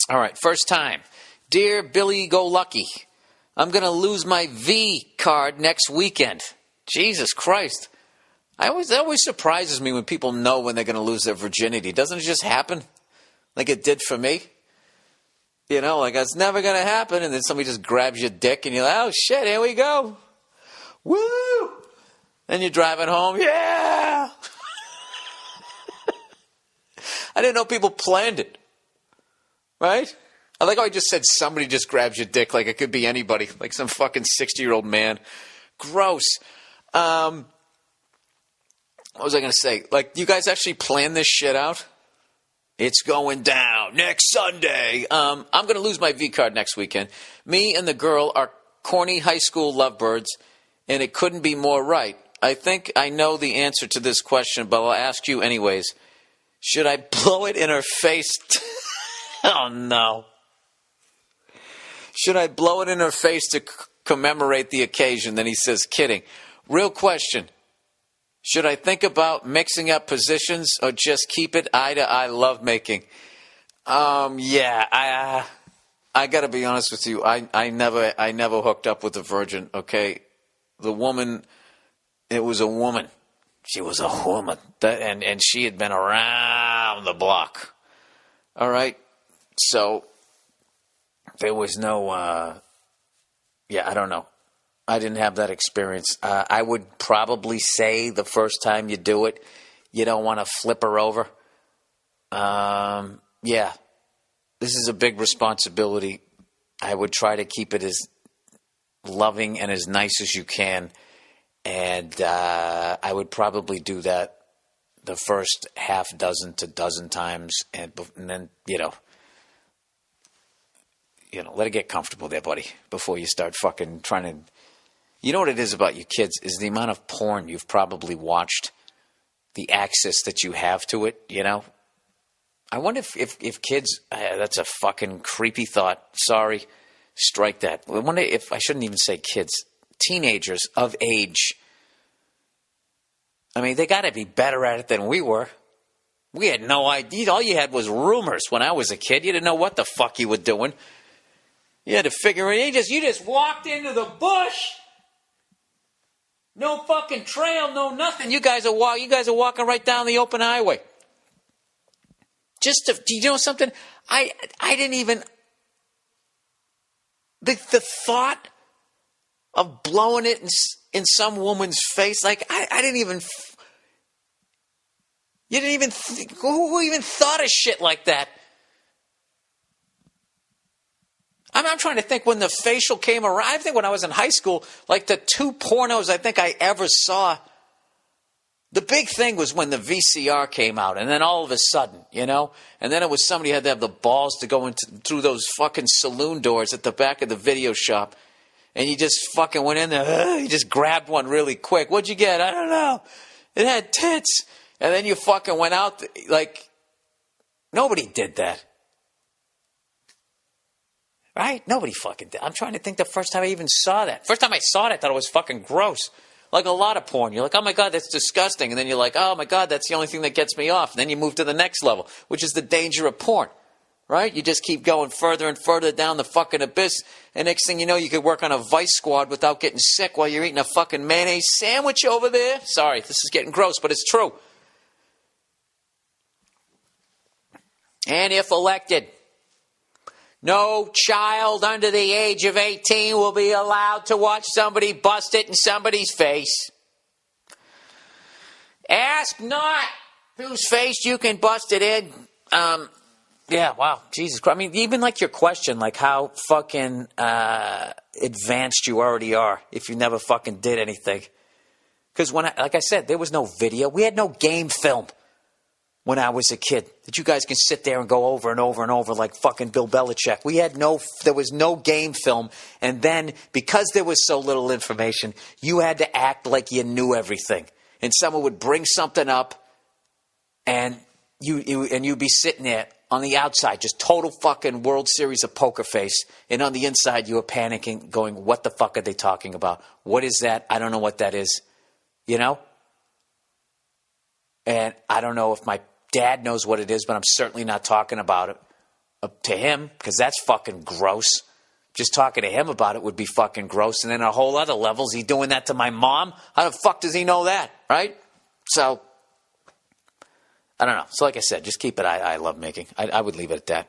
All right, first time. Dear Billy Go Lucky, I'm going to lose my V card next weekend. Jesus Christ. That always surprises me when people know when they're going to lose their virginity. Doesn't it just happen? Like it did for me? You know, like it's never going to happen, and then somebody just grabs your dick, and you're like, oh shit, here we go. Woo! Then you're driving home, yeah! I didn't know people planned it. Right? I like how I just said somebody just grabs your dick, like it could be anybody, like some fucking 60-year-old man. Gross. What was I going to say? Like, you guys actually plan this shit out? It's going down next Sunday. I'm going to lose my V card next weekend. Me and the girl are corny high school lovebirds, and it couldn't be more right. I think I know the answer to this question, but I'll ask you anyways. Should I blow it in her face? Oh, no. Should I blow it in her face to commemorate the occasion? Then he says, kidding. Real question. Should I think about mixing up positions or just keep it eye-to-eye lovemaking? Yeah, I got to be honest with you. I never hooked up with a virgin, okay? The woman, it was a woman. She was a woman. And she had been around the block. All right? So, there was no, I don't know. I didn't have that experience. I would probably say the first time you do it, you don't want to flip her over. Yeah, this is a big responsibility. I would try to keep it as loving and as nice as you can. And I would probably do that the first half dozen to dozen times. And then, let it get comfortable there, buddy, before you start fucking trying to... You know what it is about you kids is the amount of porn you've probably watched, the access that you have to it, you know? I wonder if kids... that's a fucking creepy thought. Sorry. Strike that. I wonder if... I shouldn't even say kids. Teenagers of age. I mean, they got to be better at it than we were. We had no idea. All you had was rumors when I was a kid. You didn't know what the fuck you were doing. You had to figure it. You just walked into the bush. No fucking trail, no nothing. You guys are walking right down the open highway. Do you know something? I didn't even... The thought of blowing it in some woman's face, like, I didn't even... You didn't even... Who even thought of shit like that? I'm trying to think when the facial came around. I think when I was in high school, like the 2 pornos I think I ever saw, the big thing was when the VCR came out, and then all of a sudden, and then it was somebody had to have the balls to go through those fucking saloon doors at the back of the video shop, and you just fucking went in there, you just grabbed one really quick. What'd you get? I don't know. It had tits. And then you fucking went out, like, nobody did that. Right? Nobody fucking did. I'm trying to think the first time I even saw that. First time I saw it, I thought it was fucking gross. Like a lot of porn. You're like, oh my God, that's disgusting. And then you're like, oh my God, that's the only thing that gets me off. And then you move to the next level, which is the danger of porn. Right? You just keep going further and further down the fucking abyss. And next thing you know, you could work on a vice squad without getting sick while you're eating a fucking mayonnaise sandwich over there. Sorry, this is getting gross, but it's true. And if elected, no child under the age of 18 will be allowed to watch somebody bust it in somebody's face. Ask not whose face you can bust it in. Yeah, wow, Jesus Christ. I mean, even like your question, like how fucking advanced you already are if you never fucking did anything. Because like I said, there was no video. We had no game film when I was a kid that you guys can sit there and go over and over and over like fucking Bill Belichick. There was no game film. And then because there was so little information, you had to act like you knew everything. And someone would bring something up and you'd be sitting there on the outside, just total fucking World Series of Poker Face. And on the inside, you were panicking, going, what the fuck are they talking about? What is that? I don't know what that is. And I don't know if my dad knows what it is, but I'm certainly not talking about it. to him, because that's fucking gross. Just talking to him about it would be fucking gross. And then a whole other levels, he doing that to my mom? How the fuck does he know that, right? So, I don't know. So like I said, just keep it I love making. I would leave it at that.